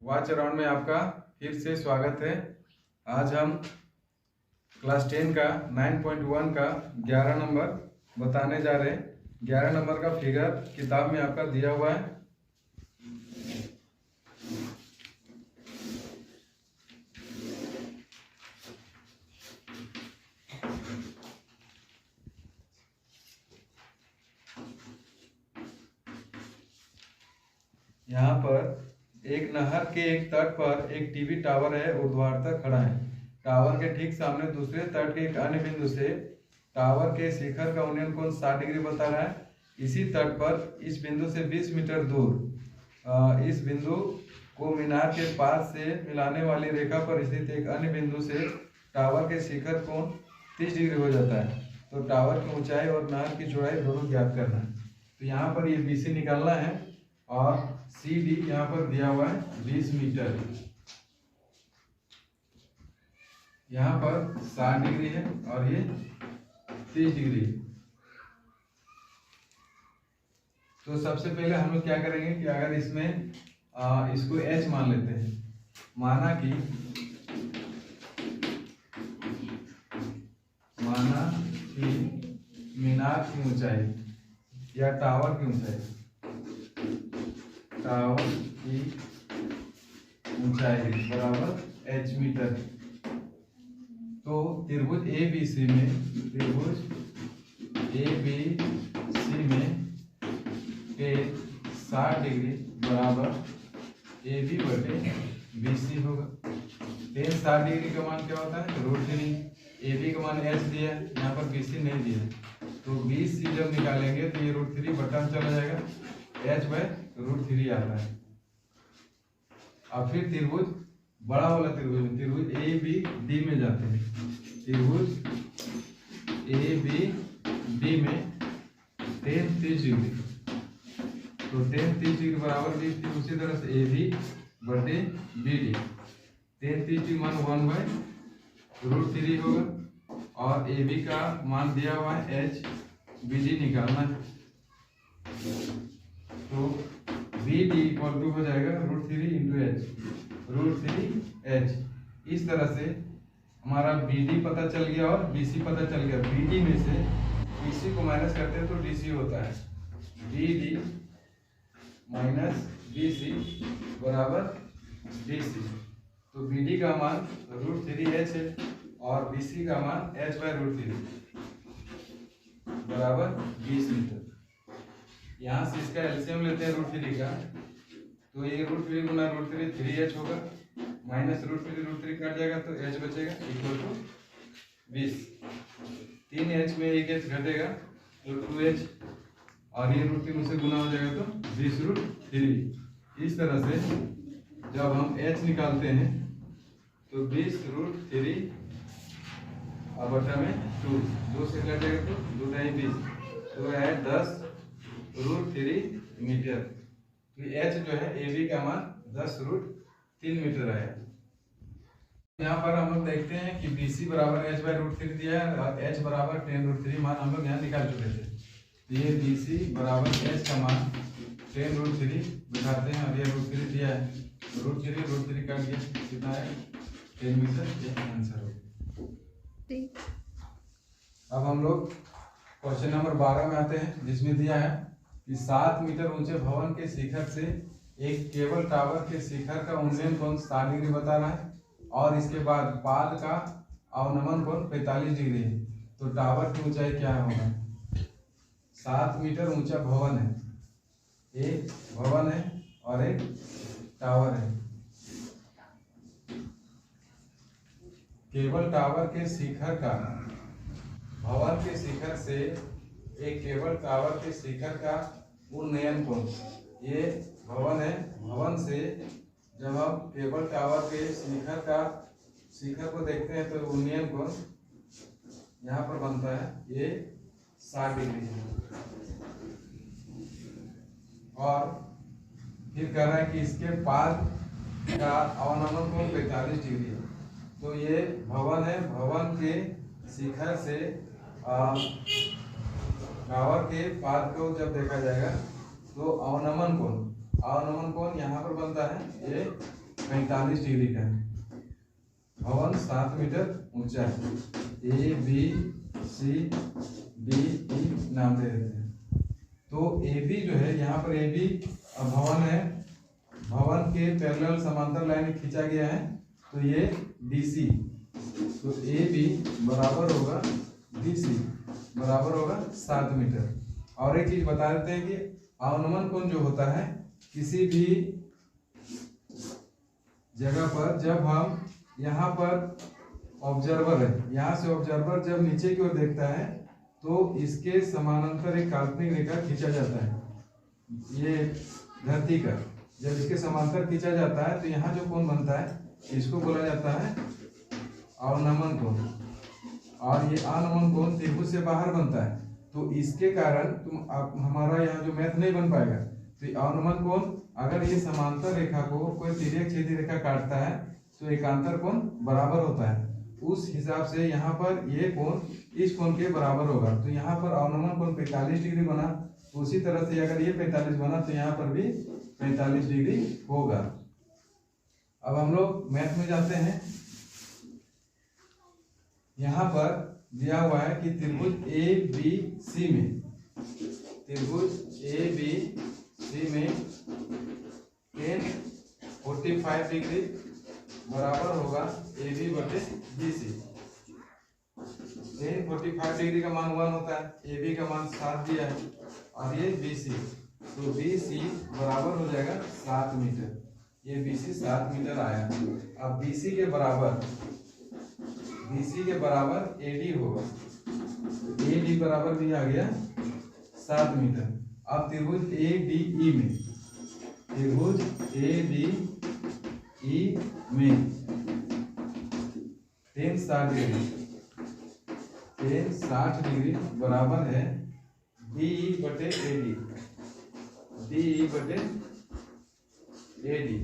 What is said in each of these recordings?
Watch around में आपका फिर से स्वागत है। आज हम क्लास 10 का 9.1 का 11 नंबर बताने जा रहे हैं। 11 नंबर का फिगर किताब में आपका दिया हुआ है। यहाँ पर एक नहर के एक तट पर एक टीवी टावर है, ऊर्ध्वाधर खड़ा है। टावर के ठीक सामने दूसरे तट के एक अन्य बिंदु से टावर के शिखर का उन्नयन कोण 60 डिग्री बता रहा है। इसी तट पर इस बिंदु से 20 मीटर दूर इस बिंदु को मीनार के पास से मिलाने वाली रेखा पर स्थित एक अन्य बिंदु से टावर के शिखर कोण 30 डिग्री हो जाता है। तो टावर की ऊंचाई और नहर की चौड़ाई दोनों ज्ञात करना है। तो यहाँ पर ये BC निकालना है और CD यहाँ पर दिया हुआ है 20 मीटर। यहाँ पर 60 डिग्री है और ये 30 डिग्री। तो सबसे पहले हम लोग क्या करेंगे कि अगर इसमें इसको H मान लेते हैं। माना कि मीनार की ऊंचाई या टावर की ऊंचाई, टावर की ऊंचाई बराबर H मीटर। तो त्रिभुज ABC में के 60 डिग्री बराबर AB बटे BC होगा। 60 डिग्री का मान क्या होता है? √3। AB का मान H दिया है, यहाँ पर BC नहीं दिया है। तो BC जब निकालेंगे तो ये √3 बटा में चला जाएगा, H बाय √3 आता है। अब फिर त्रिभुज बड़ा वाला त्रिभुज ABD में जाते हैं। त्रिभुज ABD में tan 30 डिग्री, तो tan 30 डिग्री बराबर 20। उसी तरह से AB बटे BD, tan 30 डिग्री मान 1 बाय √3 होगा और AB का मान दिया हुआ है H, BD निकालना है। तो BD इक्वल टू हो जाएगा √3 इंटू H, √3H। इस तरह से हमारा BD पता चल गया और BC पता चल गया। BD में से BC को माइनस करते हैं तो DC होता है। BD माइनस BC बराबर DC। तो BD का मान √3H है और BC का मान H बाय √3 बराबर 20 मीटर। यहाँ से इसका एलसीएम लेते हैं √3 का, तो ये √3 गुना √3 3H होगा, माइनस √3 कट जाएगा तो H बचेगा इक्वल टू 20। 3H में एक H घटेगा तो 2H और ये √3 से गुना हो जाएगा तो 20√3। इस तरह से जब हम H निकालते हैं तो 20√3 और बटा में 2 से कट जाएगा तो 2 × 20, तो है 10√3 मीटर। तो H जो है AB का मान 10√3 मीटर है। यहाँ पर हम लोग देखते हैं कि BC बराबर H बाय √3 दिया है और H बराबर tan√3 मान हम लोग यहाँ निकाल चुके थे। तो ये BC बराबर H का मान tan√3 बिठाते हैं और ये √3 दिया है, √3 काट दिया, कितना है 10 मीटर। ये आंसर होगा। अब हम लोग क्वेश्चन नंबर 12 में आते हैं, जिसमें दिया है कि 7 मीटर ऊंचे भवन के शिखर से एक केबल टावर के शिखर का उन्नयन कोण 60 डिग्री बता रहा है और इसके बाद पाद का अवनमन कोण 45 डिग्री है। तो टावर की ऊंचाई क्या होगा? 7 मीटर ऊंचा भवन है, एक भवन है और एक टावर है। केबल टावर के शिखर का, भवन के शिखर से एक केबल टावर के शिखर का उन्नयन कोण, ये भवन है, भवन से जब हम केबल टावर के शिखर को देखते हैं तो उन्नयन कोण यहाँ पर बनता है, ये 60 डिग्री है। और फिर कह रहा है कि इसके पाद का अवनमन कोण 45 डिग्री है। तो ये भवन है, भवन के शिखर से टावर के पाद को जब देखा जाएगा तो अवनमन कोण यहाँ पर बनता है, ये 45 डिग्री का है। भवन 7 मीटर ऊंचा है। A B C D E नाम दे देते हैं। तो ए बी जो है यहाँ पर ए बी भवन है, भवन के पैरेलल समांतर लाइन खींचा गया है, तो ये डी सी, तो ए बी बराबर होगा डी सी बराबर होगा 7 मीटर। और एक चीज बता देते हैं कि अवनमन कोण जो होता है किसी भी जगह पर, जब हम यहाँ पर ऑब्जर्वर है, यहाँ से ऑब्जर्वर जब नीचे की ओर देखता है तो इसके समानांतर एक काल्पनिक रेखा खींचा जाता है, ये धरती का जब इसके समांतर खींचा जाता है तो यहाँ जो कोण बनता है इसको बोला जाता है अवनमन कोण। और ये अवनमन कोण त्रिभुज से बाहर बनता है, तो इसके कारण हमारा यहाँ जो मैथ नहीं बन पाएगा। तो अवनमन कोण अगर ये समांतर रेखा को कोई तिर्यक छेदी रेखा काटता है तो एकांतर कोण बराबर होता है, उस हिसाब से यहाँ पर ये कोण इस कोण के बराबर होगा। तो यहाँ पर अवनमन कोण 45 डिग्री बना, उसी तरह से अगर ये 45 बना तो यहाँ पर भी 45 डिग्री होगा। अब हम लोग मैथ में जाते हैं। यहाँ पर दिया हुआ है कि त्रिभुज ए बी सी में, त्रिभुज ए बी सी में tan 45 डिग्री बराबर होगा ए बी बटे बी सी। tan 45 डिग्री का मान 1 होता है, ए बी का मान 7 दिया है और ये बी सी, तो बी सी बराबर हो जाएगा 7 मीटर। ये बी सी 7 मीटर आया। अब बी सी के बराबर ए डी होगा, ए डी बराबर भी आ गया 7 मीटर। अब त्रिभुज ए डी ई में, त्रिभुज ए डी ई में tan 60 डिग्री बराबर है डी ई बटे ए डी, डी ई बटे ए डी।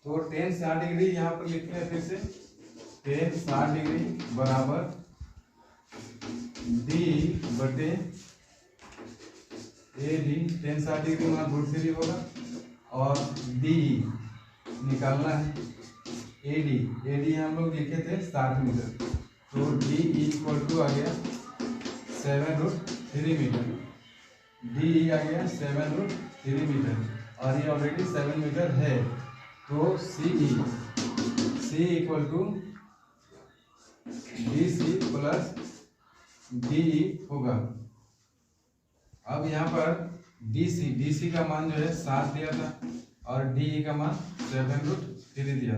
तो tan 60 डिग्री यहाँ पर लिखते हैं फिर से, tan 60 डिग्री बराबर डी बटे ए डी। tan 60 डिग्री मान √3 होगा और डी निकालना है, ए डी हम लोग लिखे थे 60 मीटर, तो डी इक्वल टू आ गया 7√3 मीटर, डी आ गया 7√3 मीटर और ये ऑलरेडी 7 मीटर है। तो C equal to D C plus D होगा। अब यहाँ पर डी सी का मान जो है 7 दिया था और डी का मान 7√3 दिया।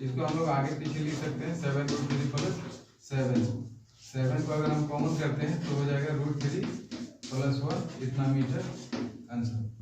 इसको हम लोग आगे पीछे लिख सकते हैं, 7√3 प्लस 7 को अगर हम कॉमन करते हैं तो हो जाएगा √3 प्लस 1, इतना मीटर आंसर।